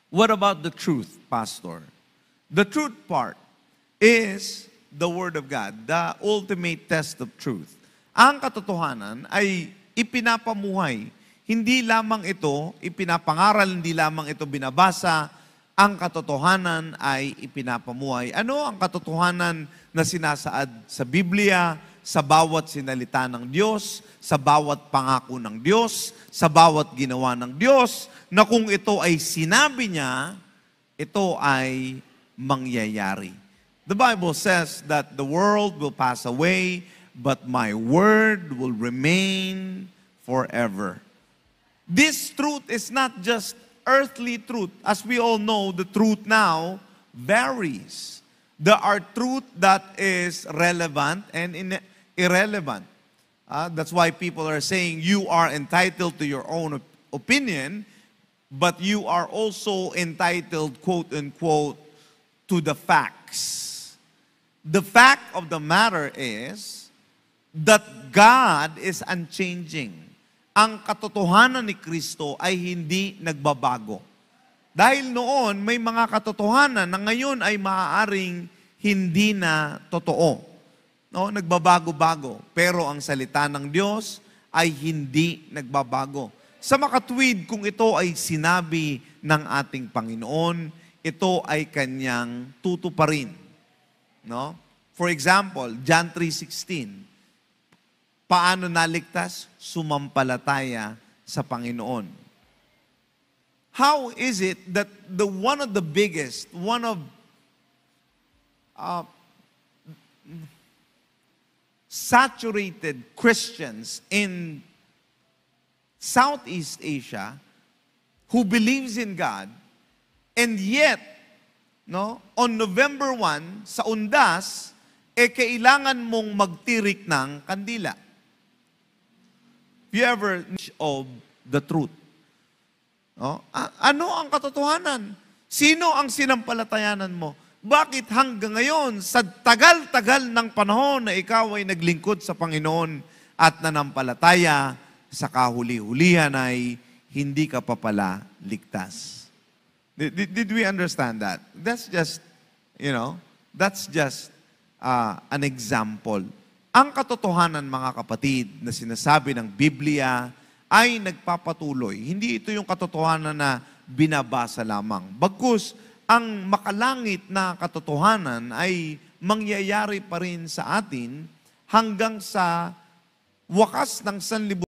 What about the truth, Pastor? The truth part is the Word of God, the ultimate test of truth. Ang katotohanan ay ipinapamuhay. Hindi lamang ito ipinapangaral, hindi lamang ito binabasa. Ang katotohanan ay ipinapamuhay. Ano ang katotohanan na sinasaad sa Biblia, sa bawat sinalita ng Diyos, sa bawat pangako ng Diyos, sa bawat ginawa ng Diyos, na kung ito ay sinabi niya, ito ay mangyayari. The Bible says that the world will pass away, but my word will remain forever. This truth is not just earthly truth. As we all know, the truth now varies. There are truth that is relevant and irrelevant. That's why people are saying you are entitled to your own opinion, but you are also entitled, quote unquote, to the facts. The fact of the matter is that God is unchanging. Ang katotohanan ni Kristo ay hindi nagbabago. Dahil noon, may mga katotohanan na ngayon ay maaaring hindi na totoo. No, nagbabago-bago. Pero ang salita ng Diyos ay hindi nagbabago. Sa makatwid, kung ito ay sinabi ng ating Panginoon, ito ay kanyang tutuparin. No? For example, John 3:16. Paano naligtas? Sumampalataya sa Panginoon. How is it that one of the biggest, one of saturated Christians in Southeast Asia who believes in God, and yet, no, on November 1, sa undas, kailangan mong magtirik ng kandila. Have you ever of the truth? No? Ano ang katotohanan? Sino ang sinampalatayanan mo? Bakit hanggang ngayon, sa tagal-tagal ng panahon na ikaw ay naglingkod sa Panginoon at nanampalataya, sa kahuli-hulihan ay hindi ka pa pala ligtas? Did we understand that? That's just, that's just an example. Ang katotohanan, mga kapatid, na sinasabi ng Biblia ay nagpapatuloy. Hindi ito yung katotohanan na binabasa lamang. Bagkus, ang makalangit na katotohanan ay mangyayari pa rin sa atin hanggang sa wakas ng sanlibutan.